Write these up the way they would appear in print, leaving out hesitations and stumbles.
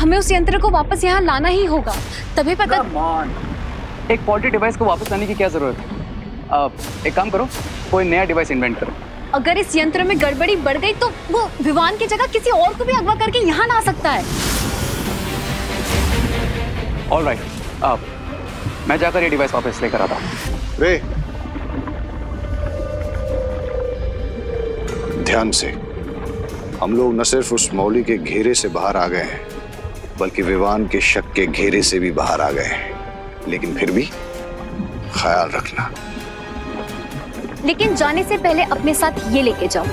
हमें उस यंत्र को वापस यहाँ लाना ही होगा, तभी पता। Come on. एक फॉल्टी डिवाइस को वापस लाने की क्या जरूरत है? एक काम करो, कोई नया डिवाइस इन्वेंट करो। अगर इस यंत्र में गड़बड़ी बढ़ गई तो वो विवान की जगह किसी और को भी अगवा करके यहाँ ला सकता है। ऑलराइट, मैं जाकर ये डिवाइस वापस लेकर आता हूँ। रे, ध्यान से। हम लोग न सिर्फ उस मौली के घेरे से बाहर आ गए हैं, बल्कि विवान के शक के घेरे से भी बाहर आ गए हैं। लेकिन फिर भी ख्याल रखना। लेकिन जाने से पहले अपने साथ ये लेके जाओ,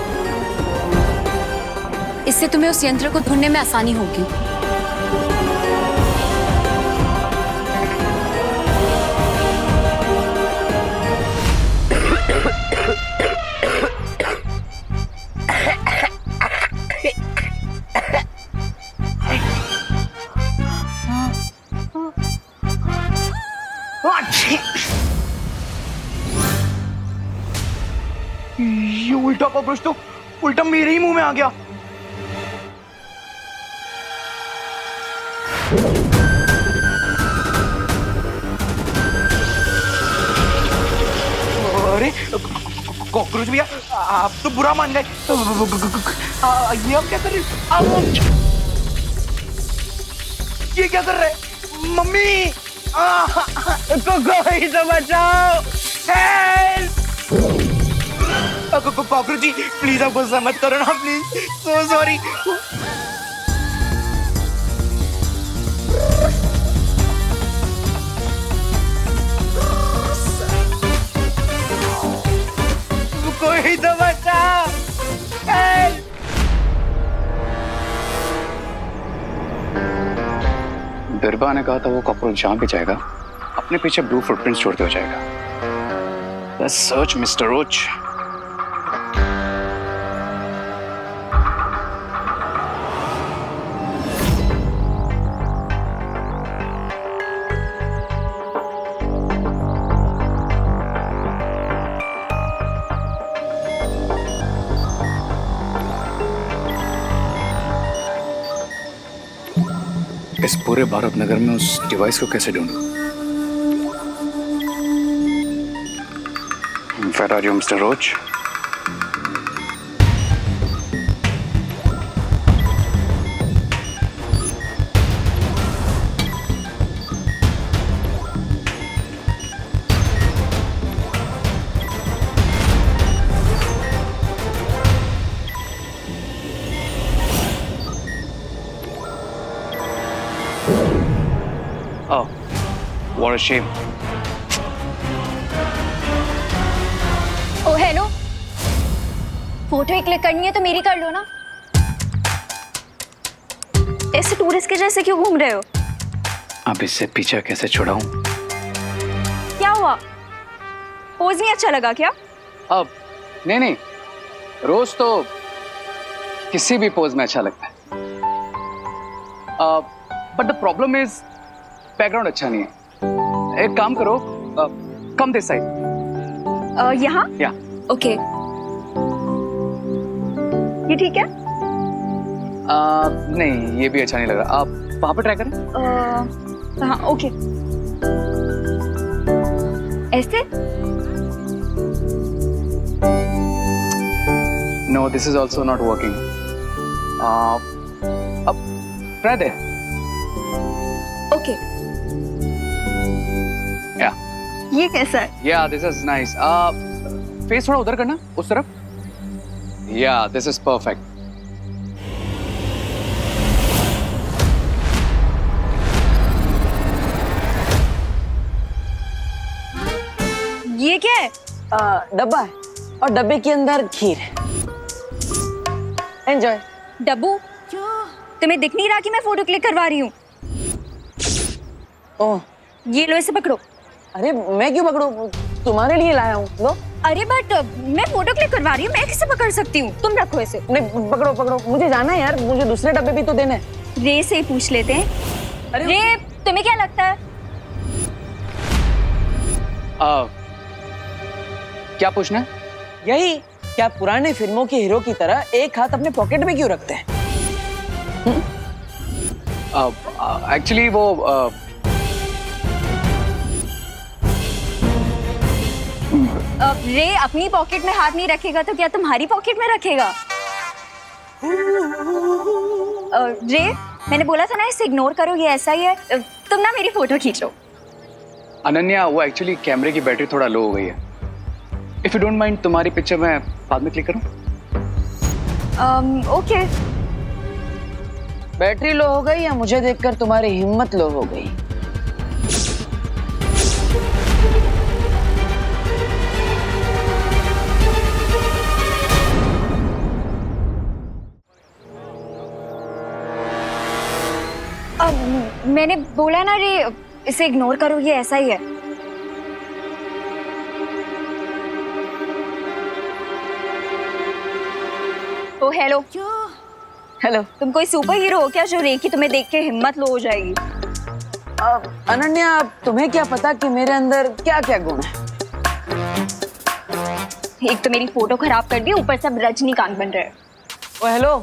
इससे तुम्हें उस यंत्र को ढूंढने में आसानी होगी। ये उल्टा कॉकरोच तो उल्टा मेरे ही मुंह में आ गया। अरे कॉकरोच भैया, आप तो बुरा मान गए। ये आप क्या कर रहे हैं? ये क्या कर रहे हैं? मम्मी, कोई तो बचाओ। हेल्प! कॉकरोच जी, प्लीज आप गुस्सा मत करो ना, प्लीज। So sorry. कोई तो बचाओ। हेल्प! बिरबा ने कहा था वो कॉकरोच जहां भी जाएगा अपने पीछे ब्लू फुटप्रिंट्स छोड़ते हो जाएगा। Let's search Mr. Roach. इस पूरे भारत नगर में उस डिवाइस को कैसे ढूंढूं? Where are you, Mr. Roach? Oh, what a shame. Oh hello, photo ही क्लिक करनी है तो मेरी कर लो ना। ऐसे टूरिस्ट के जैसे क्यों घूम रहे हो? अब इससे पीछा कैसे छुड़ाऊं? क्या हुआ? पोज नहीं अच्छा लगा क्या? अब नहीं, रोज तो किसी भी पोज में अच्छा लगता है। But the problem is background अच्छा नहीं है। एक काम करो, कम दिस साइड। यहाँ? या ओके, ये ठीक है? नहीं, ये भी अच्छा नहीं लग रहा। आप वहां पर ट्राई करें। हाँ, ओके। ऐसे? No, this is also not working. अब ट्राई दे। ओके। या ये कैसा है? या दिस इज नाइस। फेस थोड़ा उधर करना, उस तरफ। या दिस इज परफेक्ट। ये क्या है? डब्बा है और डब्बे के अंदर खीर है। एंजॉय। डब्बू, तुम्हें दिख नहीं रहा कि मैं फोटो क्लिक करवा रही हूँ? ओह, ये लो, इसे पकड़ो। अरे मैं क्यों पकड़ूं? तुम्हारे लिए लाया हूँ। लो। अरे बट मैं फोटो क्लिक करवा रही हूँ, मैं कैसे पकड़ सकती हूँ? तुम रखो इसे। नहीं, पकड़ो पकड़ो, मुझे जाना है यार, मुझे दूसरे डब्बे भी तो देने हैं। रे से ही पूछ लेते हैं। अरे रे, तुम्हें क्या लगता है? क्या पूछना है? यही, क्या पुराने फिल्मों के हीरो की तरह एक हाथ अपने पॉकेट में क्यों रखते हैं? एक्चुअली वो रे अपनी पॉकेट में हाथ नहीं रखेगा तो क्या तुम्हारी पॉकेट में रखेगा? रे मैंने बोला था ना इसे इग्नोर करो, ये ऐसा ही है। तुम ना मेरी फोटो खींचो। अनन्या, वो एक्चुअली कैमरे की बैटरी थोड़ा लो हो गई है। इफ यू डोंट माइंड तुम्हारी पिक्चर मैं बाद में क्लिक करूं? ओके। बैटरी लो हो गई या मुझे देखकर तुम्हारी हिम्मत लो हो गई? मैंने बोला ना रे इसे इग्नोर करो, ये ऐसा ही है। ओ हेलो। हेलो। तुम कोई सुपर हीरो हो क्या जो रे की तुम्हें देख के हिम्मत लो हो जाएगी? अनन्या, तुम्हें क्या पता कि मेरे अंदर क्या क्या गुण है? एक तो मेरी फोटो खराब कर दी, ऊपर सब रजनीकांत बन रहे हैं। Oh hello,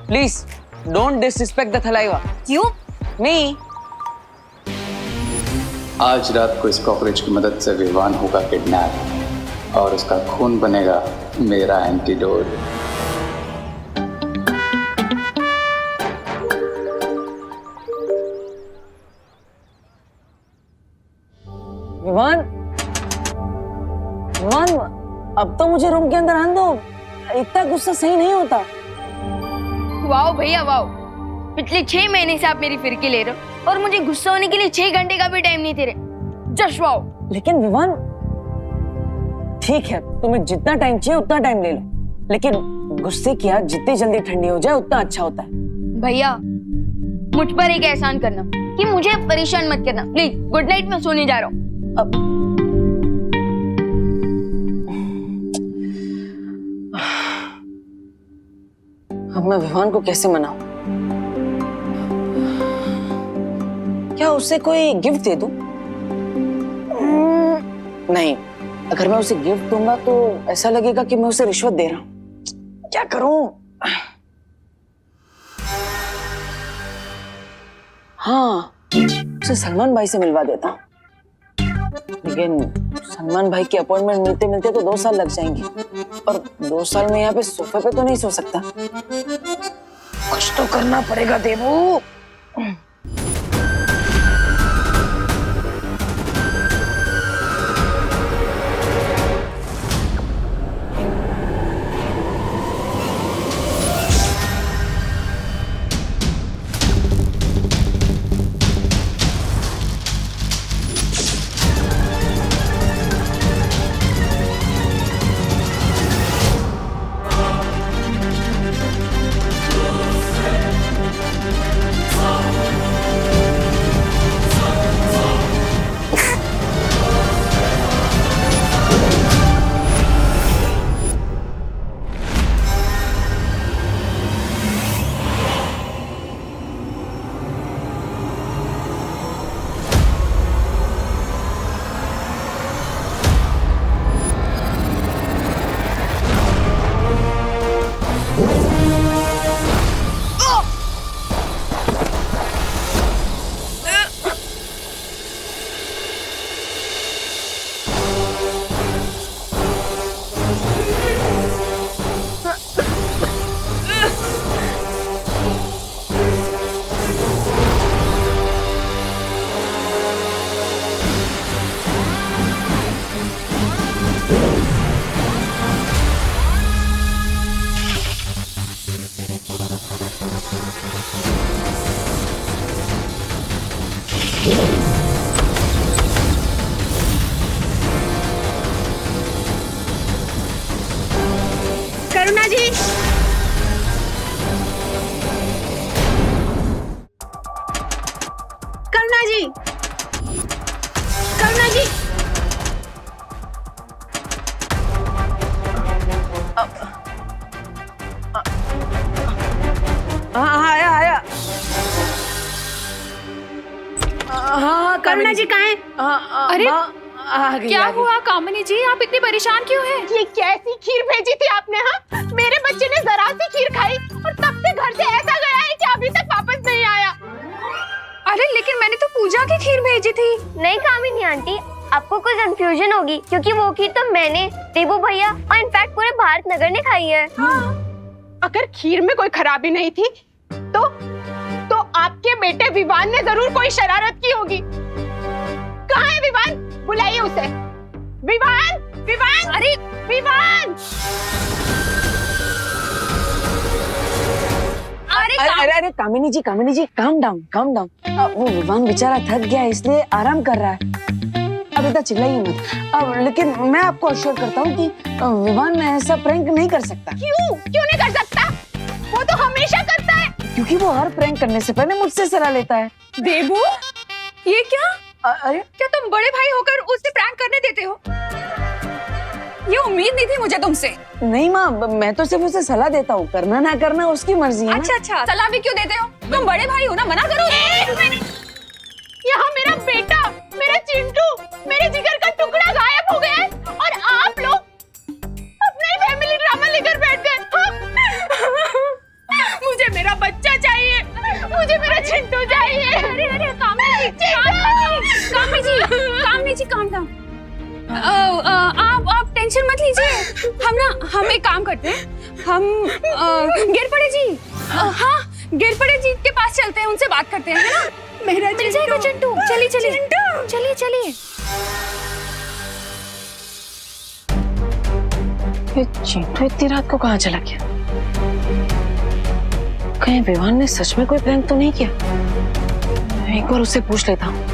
please don't disrespect the Thalaiva. क्यों? मी आज रात को इस कॉकरोच की मदद से विवान होगा किडनैप और उसका खून बनेगा मेरा एंटीडोट। विवान, विवान, अब तो मुझे रूम के अंदर आने दो। इतना गुस्सा सही नहीं होता। वाओ भैया वाओ, पिछले 6 महीने से आप मेरी फिरकी ले रहे हो और मुझे गुस्सा होने के लिए 6 घंटे का भी टाइम नहीं दे रहे। Just wow. लेकिन विवान, ठीक है, तुम्हें जितना टाइम चाहिए उतना टाइम ले लो, लेकिन गुस्से की आग जितनी जल्दी ठंडी हो जाए उतना अच्छा होता है। भैया मुझ पर एक एहसान करना कि मुझे परेशान मत करना प्लीज। गुड नाइट, मैं सोने जा रहा हूँ। अब मैं विवान को कैसे मनाऊं? क्या उससे कोई गिफ्ट दे दूं? नहीं, अगर मैं उसे गिफ्ट दूंगा तो ऐसा लगेगा कि मैं उसे रिश्वत दे रहा हूं। क्या करूं? हाँ, उसे सलमान भाई से मिलवा देता हूं। लेकिन सलमान भाई की अपॉइंटमेंट मिलते मिलते तो 2 साल लग जाएंगे, और 2 साल में यहाँ पे सोफे पे तो नहीं सो सकता। कुछ तो करना पड़ेगा देवू। करुणा जी, करुणा जी, करुणा जी। हाँ, आया। हाँ, करुणा जी कहाँ हैं? अरे क्या हुआ कामिनी जी, आप इतनी परेशान क्यों हैं? ये कैसी खीर भेजी थी आपने? हाँ, मेरे बच्चे ने जरा सी खीर खाई और तब से घर से ऐसा गया है कि अभी तक वापस नहीं आया। अरे लेकिन मैंने तो पूजा की खीर भेजी थी। नहीं कामिनी आंटी, आपको कोई कंफ्यूजन होगी क्योंकि वो खीर तो मैंने, देवू भैया और इनफैक्ट पूरे भारत नगर ने खाई है। अगर खीर में कोई खराबी नहीं थी तो आपके बेटे विवान ने जरूर कोई शरारत की होगी। कहाँ है विवान? बुलाइए उसे। विवान, विवान, अरे विवान! अरे कामिनी जी काम डाउन। वो विवान बेचारा थक गया इसलिए आराम कर रहा है। अब इतना चिल्लाइए मत। अब लेकिन मैं आपको अश्योर करता हूँ कि विवान ऐसा प्रैंक नहीं कर सकता। क्यों नहीं कर सकता? वो तो हमेशा करता है। क्योंकि वो हर प्रैंक करने से पहले मुझसे सलाह लेता है। देबू, ये क्या? अरे क्या तुम बड़े भाई होकर उससे प्रैंक करने देते हो? ये उम्मीद नहीं थी मुझे तुमसे। नहीं माँ, मैं तो सिर्फ उसे सलाह देता हूँ, करना ना करना उसकी मर्जी है। अच्छा, सलाह भी क्यों देते हो? तुम बड़े भाई हो ना, मना करो। यहाँ मेरा बेटा, मेरा चिंटू, मेरे जिगर का टुकड़ा गायब हो गया है और आप लोग अपना ही फैमिली ड्रामा लेकर बैठ गए। मुझे मेरा बच्चा चाहिए, मुझे मेरा चिंटू चाहिए। अरे कामनी जी काम डाउन। आप टेंशन मत लीजिए। हम एक काम करते हैं, हम गिरपड़े जी, हाँ गिरपड़े जी के पास चलते हैं, उनसे बात करते हैं, है ना? मेरा मिल जाएगा चिंटू। चलिए। ये चिंटू इतनी रात को कहाँ चला गया? कहीं विवान ने सच में कोई प्रैंक तो नहीं किया? एक बार उससे पूछ लेता हूँ।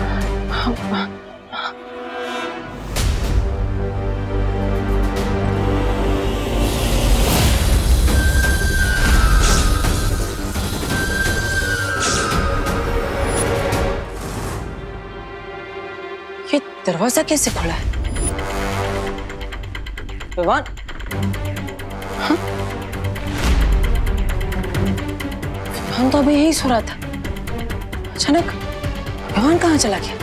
ये दरवाजा कैसे खुला है? विवान, हाँ? विवान तो अभी यही सो रहा था। अचानक विवान कहाँ चला गया?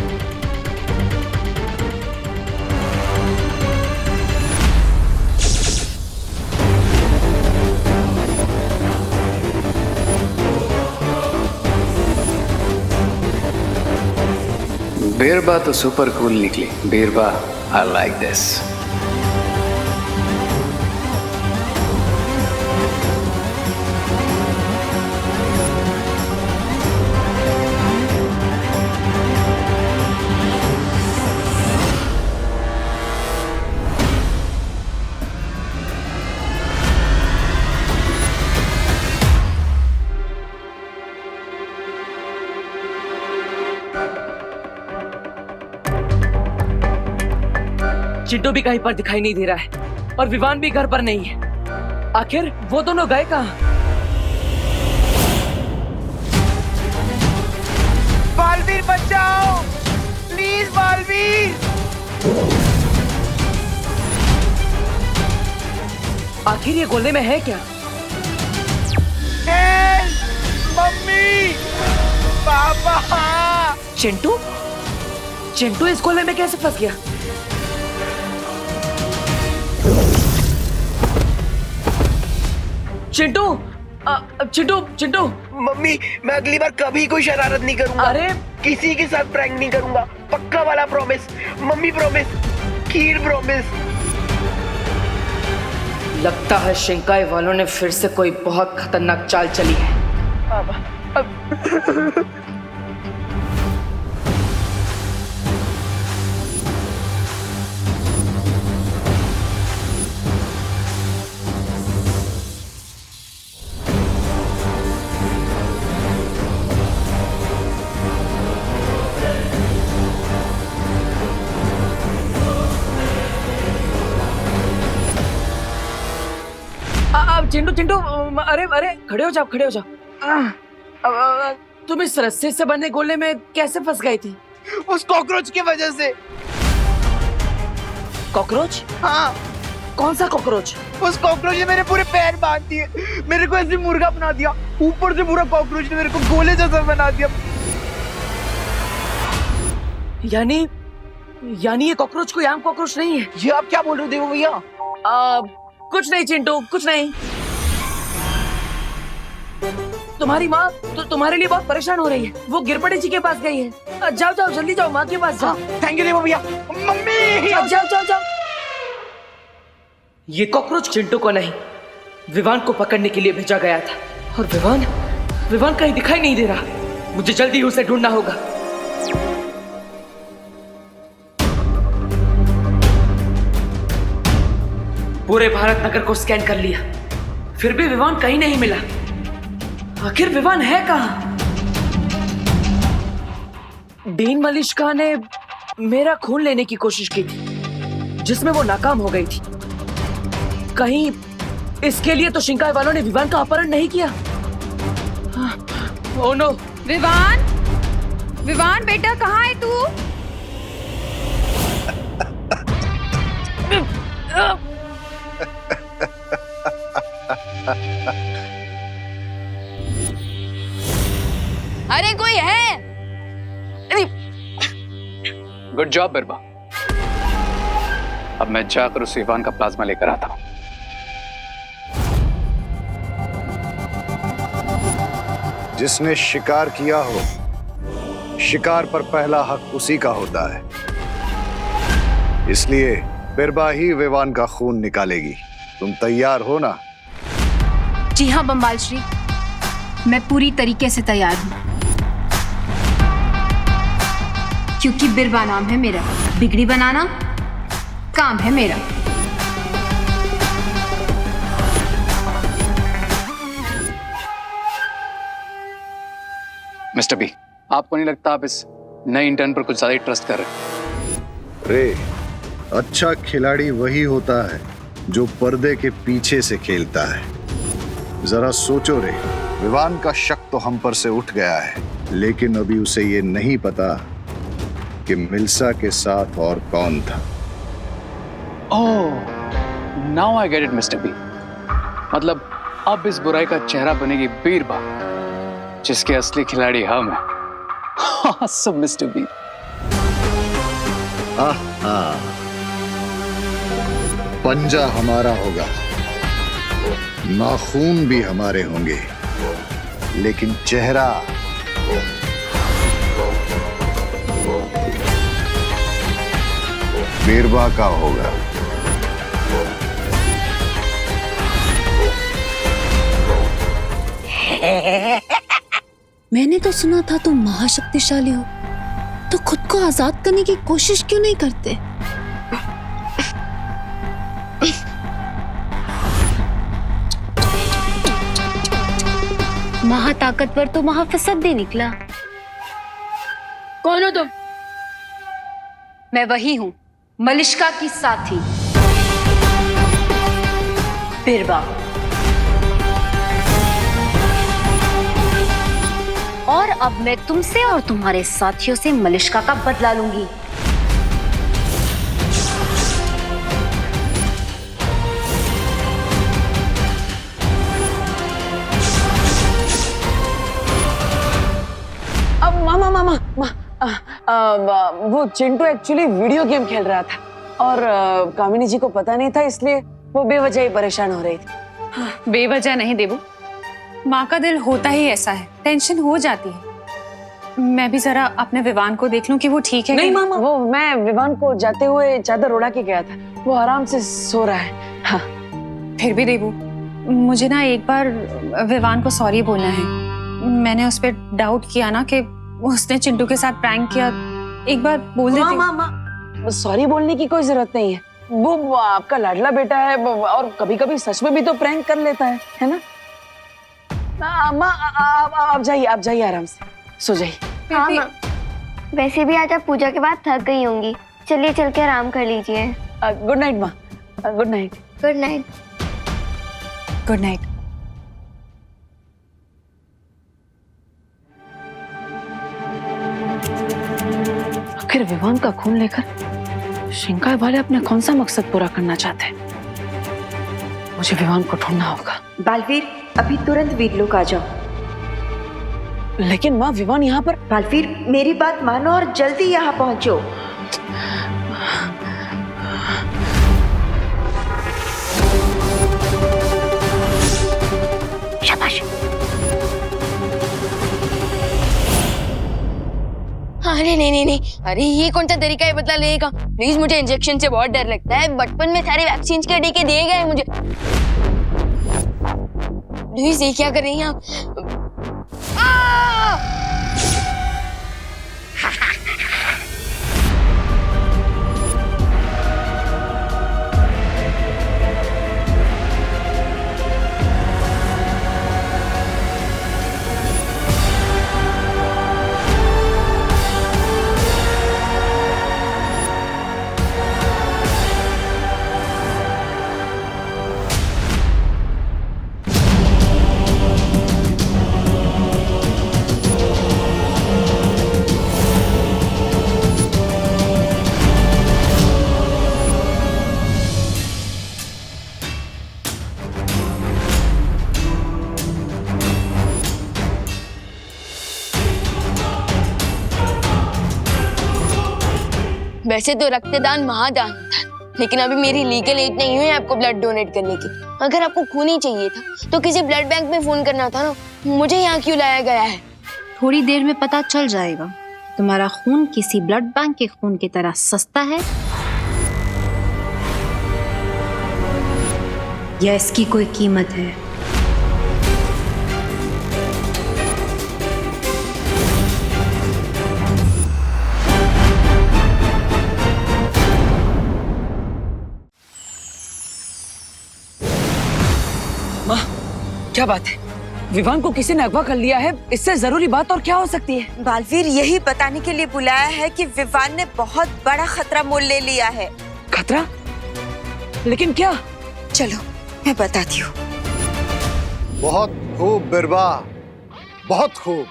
बीरबा तो सुपर कूल निकली। बीरबा, आई लाइक दिस। चिंटू भी कहीं पर दिखाई नहीं दे रहा है और विवान भी घर पर नहीं है। आखिर वो दोनों गए कहाँ? बालवीर बचाओ, प्लीज बालवीर। आखिर ये गोले में है क्या? हेल्प, मम्मी, पापा। चिंटू इस गोले में कैसे फंस गया? चिंटू। मम्मी, मैं अगली बार कभी कोई शरारत नहीं करूंगा। अरे किसी के साथ प्रैंक नहीं करूंगा, पक्का वाला प्रॉमिस। मम्मी प्रॉमिस, खीर प्रॉमिस। लगता है शिंकाई वालों ने फिर से कोई बहुत खतरनाक चाल चली है। चिंटू, अरे खड़े हो जाओ। तुम इस रस्से से बने गोले में कैसे फंस गई थी? उस कॉकरोच की वजह से। कॉकरोच? हाँ, कौन सा कॉकरोच? उस कॉकरोच ने मेरे पूरे पैर बांध दिए, मेरे को ऐसे मुर्गा बना दिया, ऊपर से पूरा कॉकरोच ने मेरे को गोले जैसा बना दिया। यानी ये कॉकरोच कोई आम कॉकरोच नहीं है। ये आप क्या बोल रहे हो देवो भैया? कुछ नहीं चिंटू, कुछ नहीं। तुम्हारी माँ तो तुम्हारे लिए बहुत परेशान हो रही है। वो गिरपड़े जी के पास गई है। जाओ जाओ जल्दी जाओ, माँ के पास जाओ। थैंक यू देवा भैया। मम्मी जाओ जाओ जाओ जाओ। ये कॉकरोच चिंटू को नहीं, विवान को पकड़ने के लिए भेजा गया था। और विवान कहीं दिखाई नहीं दे रहा। मुझे जल्दी उसे ढूंढना होगा। पूरे भारत नगर को स्कैन कर लिया, फिर भी विवान कहीं नहीं मिला। आखिर विवान है कहां? डीन मलिश्का ने मेरा खून लेने की कोशिश की थी, जिसमें वो नाकाम हो गई थी। कहीं इसके लिए तो शिंकाई वालों ने विवान का अपहरण नहीं किया? Oh no. विवान बेटा कहाँ है तू? अरे कोई है? गुड जॉब बिरबा। अब मैं जाकर उस विवान का प्लाज्मा लेकर आता हूं। जिसने शिकार किया हो, शिकार पर पहला हक उसी का होता है। इसलिए बिरबा ही विवान का खून निकालेगी। तुम तैयार हो ना? जी हाँ बम्बाल श्री, मैं पूरी तरीके से तैयार हूँ। क्योंकि बिरबा नाम है मेरा, बिगड़ी बनाना काम है मेरा। मिस्टर बी, आपको नहीं लगता आप इस नए इंटर्न पर कुछ ज्यादा ही ट्रस्ट कर रहे हैं? रे, अच्छा खिलाड़ी वही होता है जो पर्दे के पीछे से खेलता है। जरा सोचो रे, विवान का शक तो हम पर से उठ गया है, लेकिन अभी उसे ये नहीं पता कि मिल्सा के साथ और कौन था। Oh, now I get it mister B. मतलब अब इस बुराई का चेहरा बनेगी बीरबा, जिसके असली खिलाड़ी हम हैं। Awesome, mister B. पंजा हमारा होगा, नाखून भी हमारे होंगे, लेकिन चेहरा बीरबा का होगा। मैंने तो सुना था तुम महाशक्तिशाली हो, तो खुद को आजाद करने की कोशिश क्यों नहीं करते? महाताकतवर तो महाफसद निकला। कौन हो तुम? मैं वही हूँ, मलिश्का की साथी बिरबा। और अब मैं तुमसे और तुम्हारे साथियों से मलिश्का का बदला लूंगी। अब मामा वो चिंटू एक्चुअली वीडियो गेम खेल रहा था और कामिनी जी को पता नहीं था, इसलिए वो बेवजह ही परेशान हो रही थी। बेवजह नहीं देबू, माँ का दिल होता ही ऐसा है, टेंशन हो जाती है। मैं भी जरा अपने विवान को देख लूं कि वो ठीक है। नहीं मामा, वो मैं विवान को जाते हुए चादर उड़ा के गया था, वो आराम से सो रहा है। हाँ। फिर भी देबू, मुझे ना एक बार विवान को सॉरी बोलना है। मैंने उस पर डाउट किया ना कि उसने चिंटू के साथ प्रैंक किया। एक बार बोल देती। मामा, सॉरी बोलने की कोई जरूरत नहीं है, वो आपका लाडला बेटा है और कभी कभी सच में भी तो प्रैंक कर लेता है ना? अम्मा आप जाइए आराम से सो जाइए। हाँ माँ, वैसे भी आज आप पूजा के बाद थक गई होंगी, चलिए चल के आराम कर लीजिए। गुड नाइट माँ। Good night. Good night. Good night. आखिर विवान का खून लेकर शिंकाई वाले अपने कौन सा मकसद पूरा करना चाहते हैं? मुझे विवान को ढूंढना होगा। बालवीर, अभी तुरंत वीरलोक आ जाओ। लेकिन माँ, विवान यहाँ पर। बालवीर, मेरी बात मानो और जल्दी यहाँ पहुंचो। शाबाश। अरे नहीं नहीं नहीं, अरे ये कौन सा तरीका है बदला लेने का? प्लीज, मुझे इंजेक्शन से बहुत डर लगता है। बचपन में सारे वैक्सीन के टीके दिए गए मुझे। प्लीज, ये क्या कर रही हैं आप? वैसे तो रक्तदान महादान होता है, लेकिन अभी मेरी लीगल एज नहीं हुई आपको ब्लड डोनेट करने की। अगर आपको खून ही चाहिए था तो किसी ब्लड बैंक में फोन करना था ना। मुझे यहाँ क्यों लाया गया है? थोड़ी देर में पता चल जाएगा तुम्हारा खून किसी ब्लड बैंक के खून की तरह सस्ता है या इसकी कोई कीमत है। माँ, क्या बात है? विवान को किसी ने अगवा कर लिया है। इससे जरूरी बात और क्या हो सकती है? बालवीर यही बताने के लिए बुलाया है कि विवान ने बहुत बड़ा खतरा मोल ले लिया है। खतरा? लेकिन क्या? चलो मैं बताती हूँ। बहुत खूब बिरबा, बहुत खूब।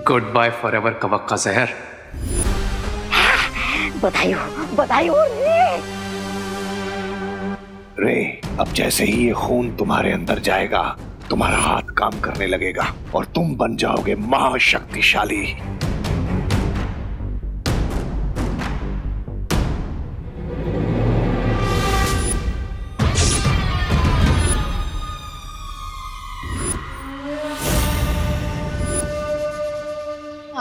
गुड बाय फॉरएवर कवक्का जहर। रे, अब जैसे ही ये खून तुम्हारे अंदर जाएगा, तुम्हारा हाथ काम करने लगेगा और तुम बन जाओगे महाशक्तिशाली।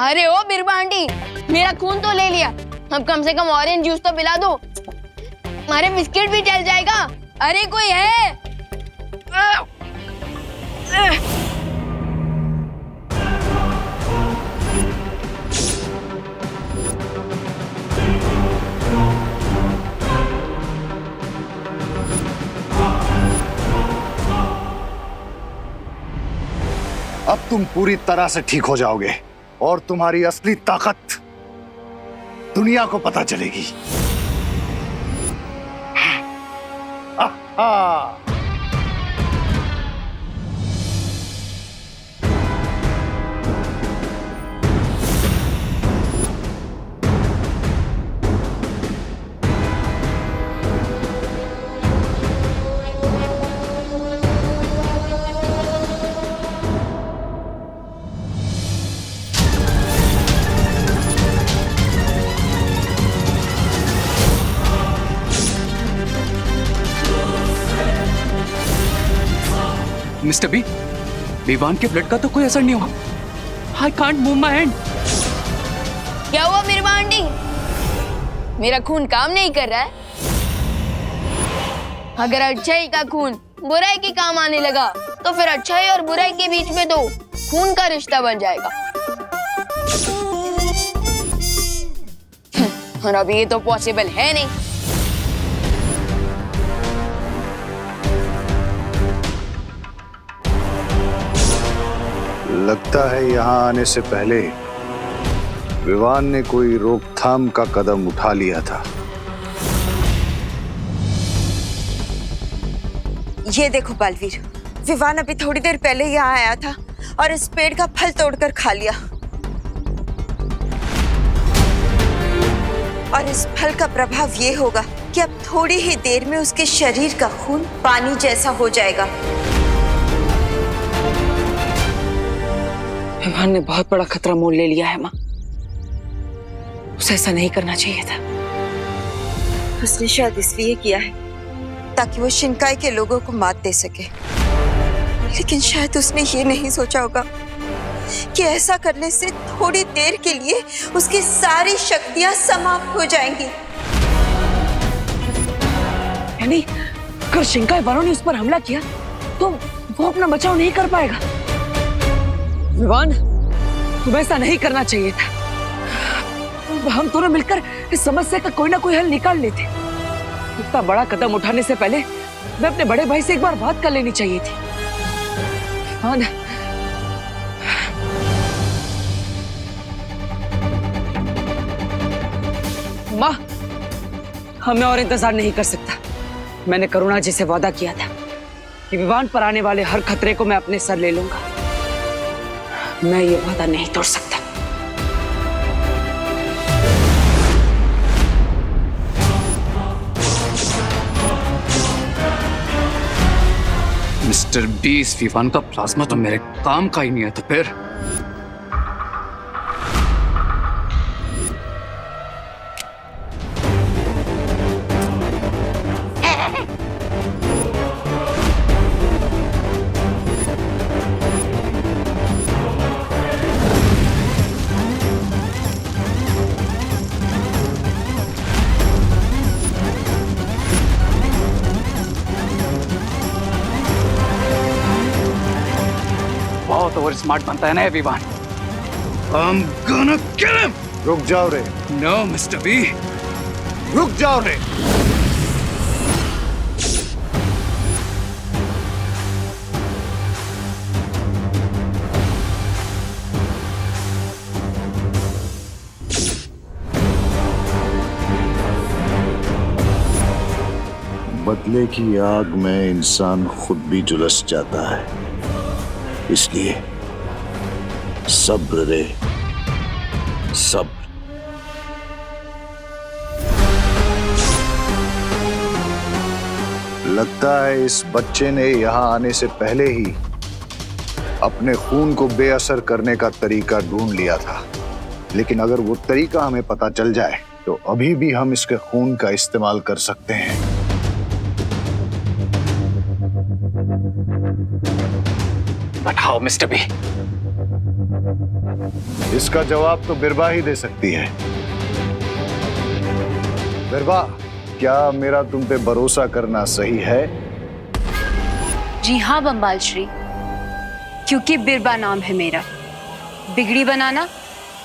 अरे ओ बिरबा आंटी, मेरा खून तो ले लिया, अब कम से कम ऑरेंज जूस तो पिला दो। हमारे बिस्किट भी चल जाएगा। अरे कोई है? अब तुम पूरी तरह से ठीक हो जाओगे और तुम्हारी असली ताकत दुनिया को पता चलेगी। आहा। मिस्टर बी, विवान के ब्लड का तो कोई असर नहीं हुआ। I can't move my hand. क्या हुआ बिरबा आंटी? मेरा खून काम नहीं कर रहा है? अगर अच्छाई का खून बुराई के काम आने लगा तो फिर अच्छाई और बुराई के बीच में तो खून का रिश्ता बन जाएगा। और अभी ये तो पॉसिबल है नहीं। लगता है यहाँ आने से पहले विवान ने कोई रोकथाम का कदम उठा लिया था। ये देखो बालवीर, विवान अभी थोड़ी देर पहले यहाँ आया था और इस पेड़ का फल तोड़कर खा लिया। और इस फल का प्रभाव ये होगा कि अब थोड़ी ही देर में उसके शरीर का खून पानी जैसा हो जाएगा। विवान ने बहुत बड़ा खतरा मोल ले लिया है माँ। उसे ऐसा नहीं करना चाहिए था। उसने शायद इसलिए किया है ताकि वो शिनकाई के लोगों को मात दे सके, लेकिन शायद उसने ये नहीं सोचा होगा कि ऐसा करने से थोड़ी देर के लिए उसकी सारी शक्तियां समाप्त हो जाएंगी। यानी अगर शिंकाई वालों ने उस पर हमला किया तो वो अपना बचाव नहीं कर पाएगा। विवान, तुम्हें ऐसा नहीं करना चाहिए था। हम दोनों मिलकर इस समस्या का कोई ना कोई हल निकाल लेते। इतना बड़ा कदम उठाने से पहले मैं अपने बड़े भाई से एक बार बात कर लेनी चाहिए थी। हाँ ना। माँ, मैं और इंतजार नहीं कर सकता। मैंने करुणा जी से वादा किया था कि विवान पर आने वाले हर खतरे को मैं अपने सर ले लूंगा। मैं ये वादा नहीं तोड़ सकता। मिस्टर बी, इस विवान का प्लाज्मा तो मेरे काम का ही नहीं है, तो फिर बहुत ओवर स्मार्ट बनता है ना ये Vivaan. I'm gonna kill him! रुक जाओ रे, No, मिस्टर बी। रुक जाओ रे। बदले की आग में इंसान खुद भी झुलस जाता है, इसलिए सब्र रे, सब्र। लगता है इस बच्चे ने यहाँ आने से पहले ही अपने खून को बेअसर करने का तरीका ढूंढ लिया था, लेकिन अगर वो तरीका हमें पता चल जाए तो अभी भी हम इसके खून का इस्तेमाल कर सकते हैं। बताओ मिस्टर बी। इसका जवाब तो बिरबा ही दे सकती है। बिरबा, क्या मेरा तुम पे भरोसा करना सही है? जी हाँ बम्बाल श्री, क्योंकि बिरबा नाम है मेरा, बिगड़ी बनाना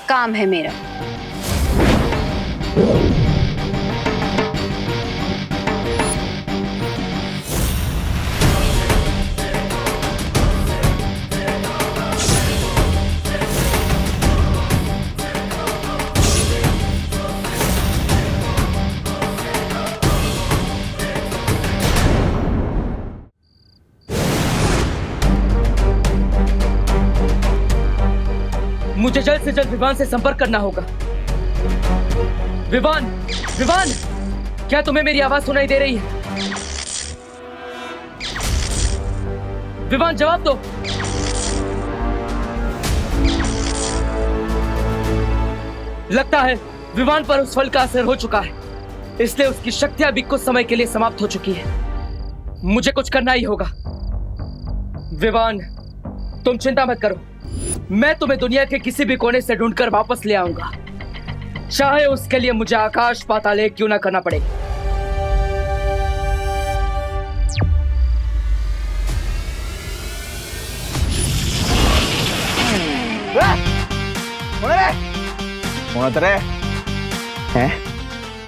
काम है मेरा। मुझे जल्द से जल्द विवान से संपर्क करना होगा। विवान, विवान, क्या तुम्हें मेरी आवाज सुनाई दे रही है? विवान, जवाब दो। लगता है विवान पर उस फल का असर हो चुका है, इसलिए उसकी शक्तियां भी कुछ समय के लिए समाप्त हो चुकी है। मुझे कुछ करना ही होगा। विवान, तुम चिंता मत करो, मैं तुम्हें दुनिया के किसी भी कोने से ढूंढकर वापस ले आऊंगा, चाहे उसके लिए मुझे आकाश पाताल एक क्यों ना करना पड़े। कौन तेरे हैं?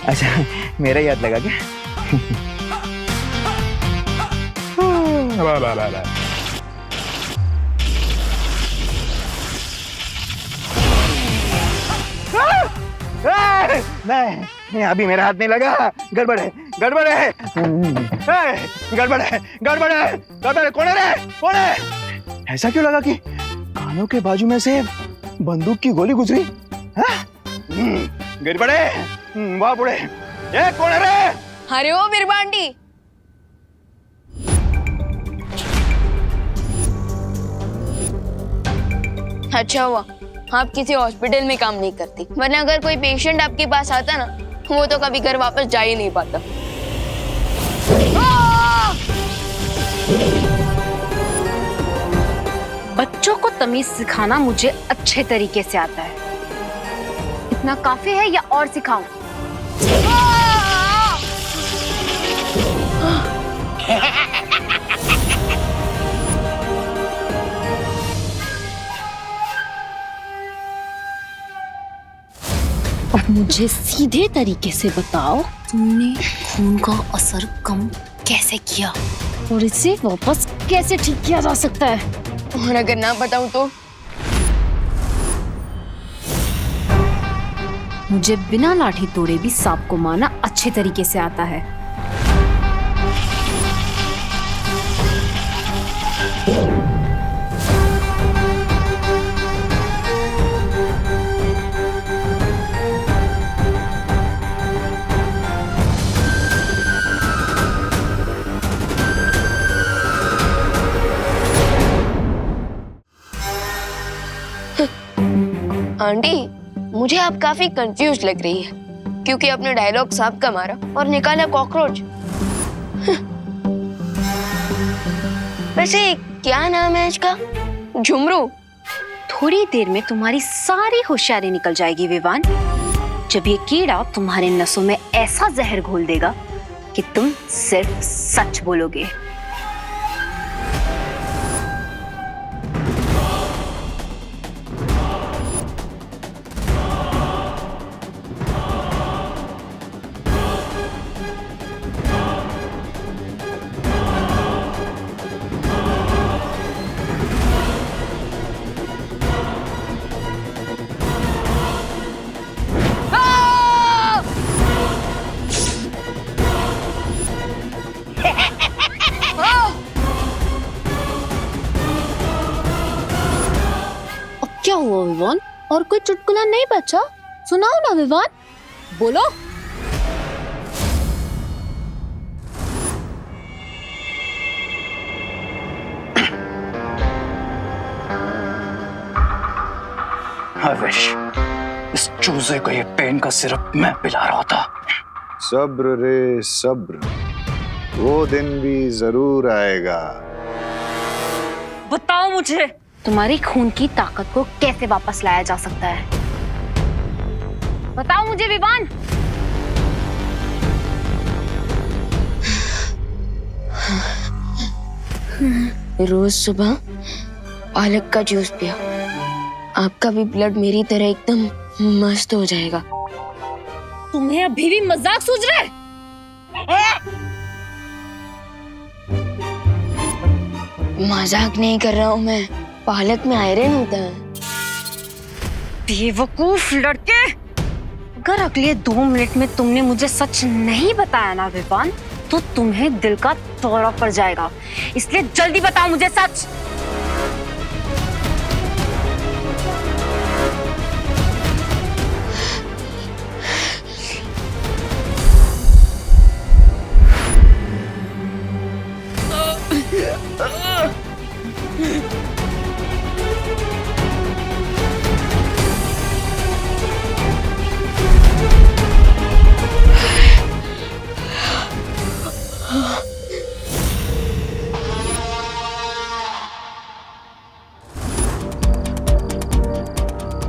अच्छा, मेरा याद लगा क्या? नहीं, अभी मेरा हाथ नहीं लगा। गड़बड़ है, गड़बड़ है, गड़बड़ है, गड़बड़ है, गड़बड़ है। कौन है रे? कौन है? ऐसा क्यों लगा कि कानों के बाजू में से बंदूक की गोली गुजरी? गड़बड़ है। वाह बुढ़े, ये कौन है रे? अरे ओ बिरबांडी, अच्छा हुआ आप किसी हॉस्पिटल में काम नहीं करती, वरना अगर कोई पेशेंट आपके पास आता ना वो तो कभी घर वापस जा ही नहीं पाता। बच्चों को तमीज सिखाना मुझे अच्छे तरीके से आता है। इतना काफी है या और सिखाऊं? अब मुझे सीधे तरीके से बताओ, तुमने खून का असर कम कैसे किया और इसे वापस कैसे ठीक किया जा सकता है? और अगर ना बताऊं तो? मुझे बिना लाठी तोड़े भी सांप को मारना अच्छे तरीके से आता है। आंटी, मुझे आप काफी कंफ्यूज लग रही है क्योंकि आपने डायलॉग सांप का मारा और निकाला कॉकरोच। वैसे क्या नाम है इसका? झुमरू। थोड़ी देर में तुम्हारी सारी होशियारी निकल जाएगी विवान, जब ये कीड़ा तुम्हारे नसों में ऐसा जहर घोल देगा कि तुम सिर्फ सच बोलोगे। क्या हुआ विवान? और कोई चुटकुला नहीं बचा? सुनाओ ना विवान, बोलो। I wish इस चूजे को ये पेन का सिरप मैं पिला रहा था। सब्र रे सब्र, वो दिन भी जरूर आएगा। बताओ मुझे, तुम्हारी खून की ताकत को कैसे वापस लाया जा सकता है? बताओ मुझे विवान। रोज सुबह पालक का जूस पिया, आपका भी ब्लड मेरी तरह एकदम मस्त हो जाएगा। तुम्हें अभी भी मजाक सूझ रहा है? मजाक नहीं कर रहा हूँ मैं, पालक में आयरन होता है। बेवकूफ लड़के, अगर अगले 2 मिनट में तुमने मुझे सच नहीं बताया ना विवान, तो तुम्हें दिल का दौरा पड़ जाएगा। इसलिए जल्दी बताओ मुझे सच।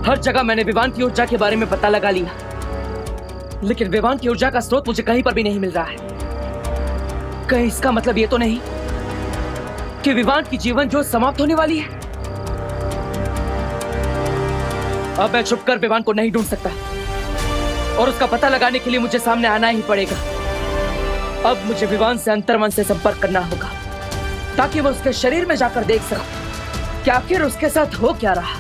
हर जगह मैंने विवान की ऊर्जा के बारे में पता लगा लिया, लेकिन विवान की ऊर्जा का स्रोत मुझे कहीं पर भी नहीं मिल रहा है। कहीं इसका मतलब ये तो नहीं कि विवान की जीवन ज्योत समाप्त होने वाली है? अब मैं छुपकर विवान को नहीं ढूंढ सकता और उसका पता लगाने के लिए मुझे सामने आना ही पड़ेगा। अब मुझे विवान से अंतर्मन से संपर्क करना होगा ताकि मैं उसके शरीर में जाकर देख सकूं कि आखिर उसके साथ हो क्या रहा।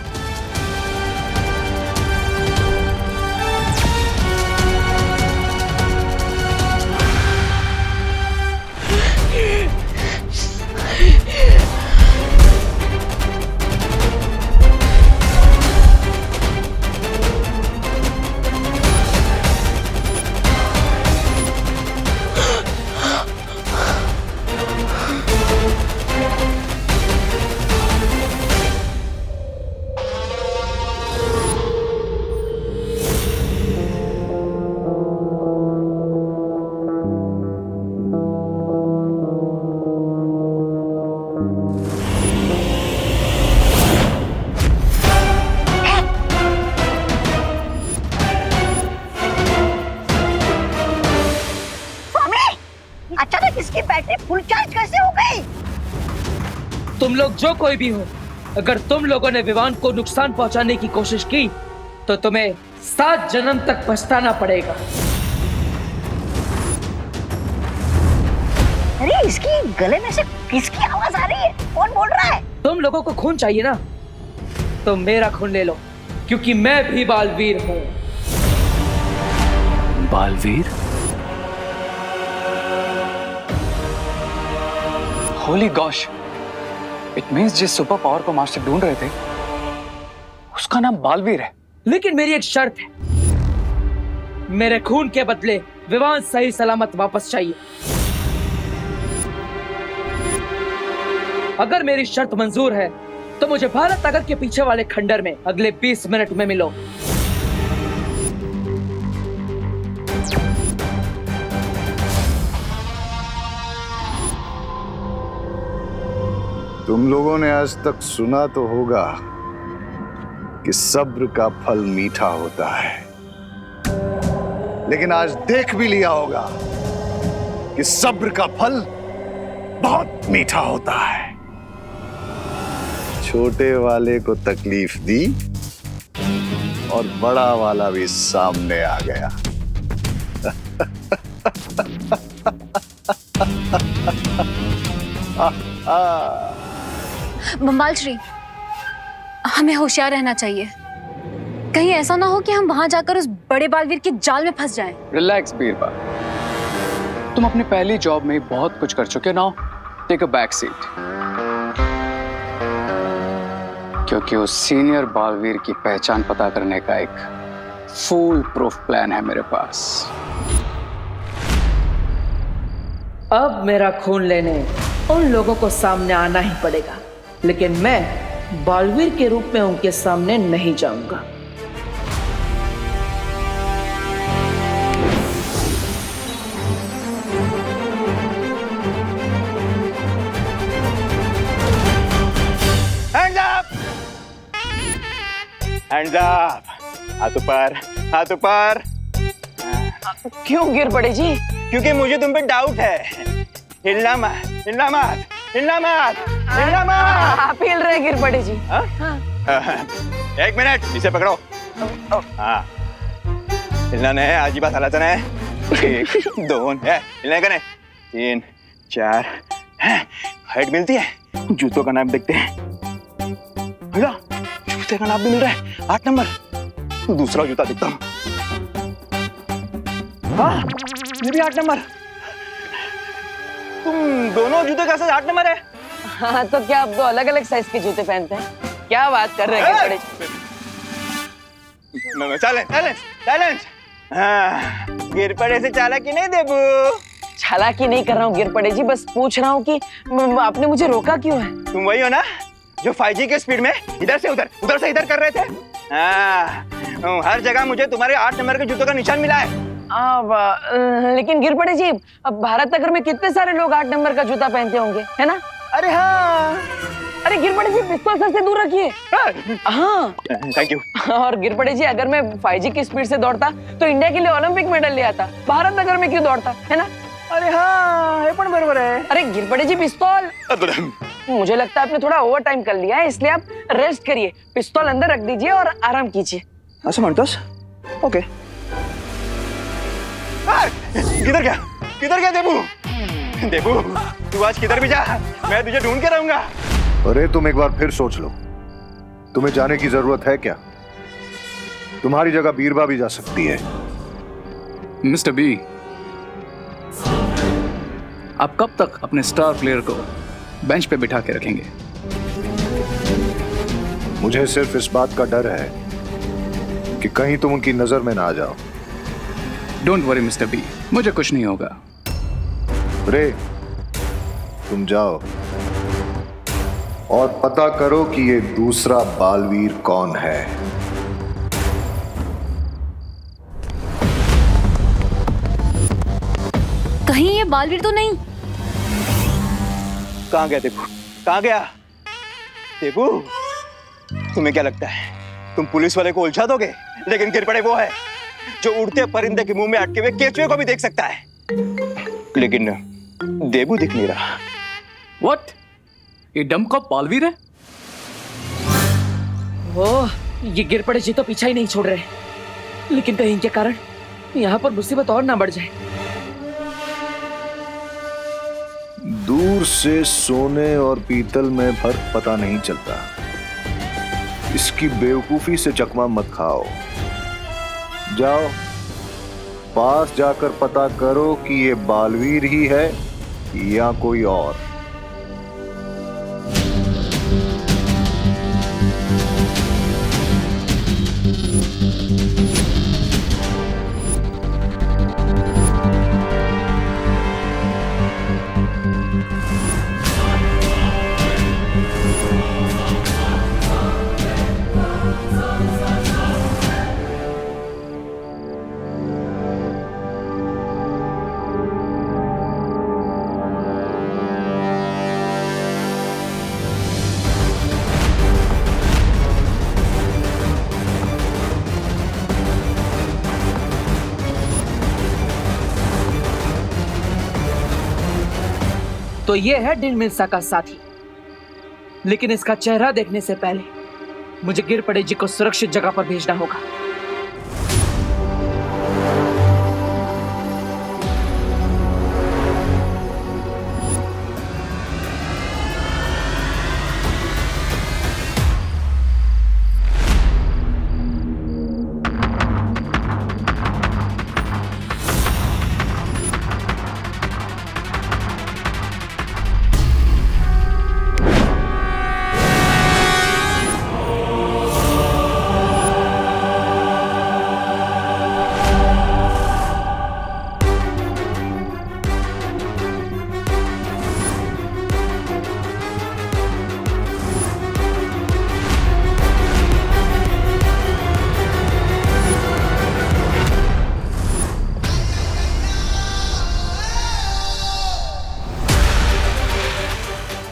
इसकी बैटरी फुल चार्ज कैसे हो गई? तुम लोग जो कोई भी हो, अगर तुम लोगों ने विवान को नुकसान पहुंचाने की कोशिश की तो तुम्हें 7 जन्म तक पछताना पड़ेगा। अरे इसकी गले में से किसकी आवाज आ रही है? कौन बोल रहा है? तुम लोगों को खून चाहिए ना, तो मेरा खून ले लो, क्योंकि मैं भी बालवीर हूँ। Baalveer? Holi gosh, it means जिस सुपर पावर को मास्टर ढूंढ रहे थे उसका नाम बालवीर है। लेकिन मेरी एक शर्त है, मेरे खून के बदले विवान सही सलामत वापस चाहिए। अगर मेरी शर्त मंजूर है तो मुझे भारत नगर के पीछे वाले खंडर में अगले 20 मिनट में मिलो। तुम लोगों ने आज तक सुना तो होगा कि सब्र का फल मीठा होता है, लेकिन आज देख भी लिया होगा कि सब्र का फल बहुत मीठा होता है। छोटे वाले को तकलीफ दी और बड़ा वाला भी सामने आ गया। बम्बाल श्री, हमें होशियार रहना चाहिए। कहीं ऐसा ना हो कि हम वहां जाकर उस बड़े बालवीर के जाल में फंस जाएं। रिलैक्स बीरबा, तुम अपनी पहली जॉब में बहुत कुछ कर चुके। Now take a back seat, क्योंकि उस सीनियर बालवीर की पहचान पता करने का एक फुल प्रूफ प्लान है मेरे पास। अब मेरा खून लेने उन लोगों को सामने आना ही पड़ेगा, लेकिन मैं बालवीर के रूप में उनके सामने नहीं जाऊंगा। Hands up! Hands up! हाथ ऊपर, हाथ ऊपर। क्यों गिर पड़े जी? क्योंकि मुझे तुम पे डाउट है। हिलना मत, हिलना मत, हिलना मत, हिलना मत। आप हिल रहे गिर पड़े जी। हाँ? एक मिनट, इसे पकड़ो। हाँ, हिलना नहीं है, आज ही बात हालत है। 1 2 है, हिलने का नहीं। 3 4 है, हाइट मिलती है। जूतों का नाप देखते हैं। भैया, जूते का नाप भी मिल रहा है। 8 नंबर। दूसरा जूता देखता हूँ। हाँ, ये भी 8 नंबर। तुम दोनों जूते का साइज 8 नंबर है। हाँ, तो क्या आप 2 अलग-अलग साइज के जूते पहनते हैं? क्या बात कर रहे हैं गिर पड़े जी? Silence, silence. हाँ, गिर पड़े से चालाकी नहीं देबू। चालाकी नहीं कर रहा हूँ गिर पड़े जी, बस पूछ रहा हूँ कि आपने मुझे रोका क्यों है? तुम वही हो ना जो 5G के स्पीड में इधर से उधर, उधर से इधर कर रहे थे? हाँ, हर जगह मुझे तुम्हारे 8 नंबर के जूतों का निशान मिला है। लेकिन गिर पड़े जी, अब भारत नगर में कितने सारे लोग 8 नंबर का जूता पहनते होंगे, है ना? अरे हाँ, अरे गिर पड़े जी, पिस्तौल सर से दूर रखिए। हाँ, थैंक यू। और गिर पड़े जी, अगर मैं 5G की स्पीड से दौड़ता तो इंडिया के लिए ओलंपिक मेडल ले आता। भारत नगर में क्यों दौड़ता, है ना? अरे हाँ, ये पण बरोबर है। अरे गिर पड़े जी, पिस्तौल। मुझे लगता है आपने थोड़ा ओवर टाइम कर लिया है, इसलिए आप रेस्ट करिए, पिस्तौल अंदर रख दीजिए और आराम कीजिए। असं म्हणतोस? ओके। किधर गया? किधर गया देबू? देबू, तू आज किधर भी जा, मैं तुझे ढूंढ के रहूंगा। अरे तुम एक बार फिर सोच लो, तुम्हें जाने की जरूरत है क्या? तुम्हारी जगह बीरबा भी जा सकती है। मिस्टर बी, आप कब तक अपने स्टार प्लेयर को बेंच पे बिठा के रखेंगे? मुझे सिर्फ इस बात का डर है कि कहीं तुम उनकी नजर में ना आ जाओ। डोंट वरी मिस्टर बी, मुझे कुछ नहीं होगा। रे, तुम जाओ और पता करो कि ये दूसरा बालवीर कौन है। कहीं ये बालवीर तो नहीं? कहाँ गया देबू? कहाँ गया? देबू, तुम्हें क्या लगता है तुम पुलिस वाले को उलझा दोगे? लेकिन गिर पड़े वो है जो उड़ते परिंदे के मुंह में अटके हुए केचुए को भी देख सकता है। लेकिन देबू दिख नहीं रहा। व्हाट? ये डमकॉप बालवीर है? वो ये गिर पड़े जी तो पीछा ही नहीं छोड़ रहे, लेकिन कहीं के कारण यहाँ पर मुसीबत और ना बढ़ जाए। दूर से सोने और पीतल में फर्क पता नहीं चलता। इसकी बेवकूफी से चकमा मत खाओ। जाओ पास जाकर पता करो कि ये बालवीर ही है या कोई और। तो ये है डिन मिल्सा का साथी, लेकिन इसका चेहरा देखने से पहले मुझे गिर पड़े जी को सुरक्षित जगह पर भेजना होगा।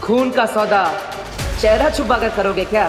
खून का सौदा चेहरा छुपा कर करोगे क्या?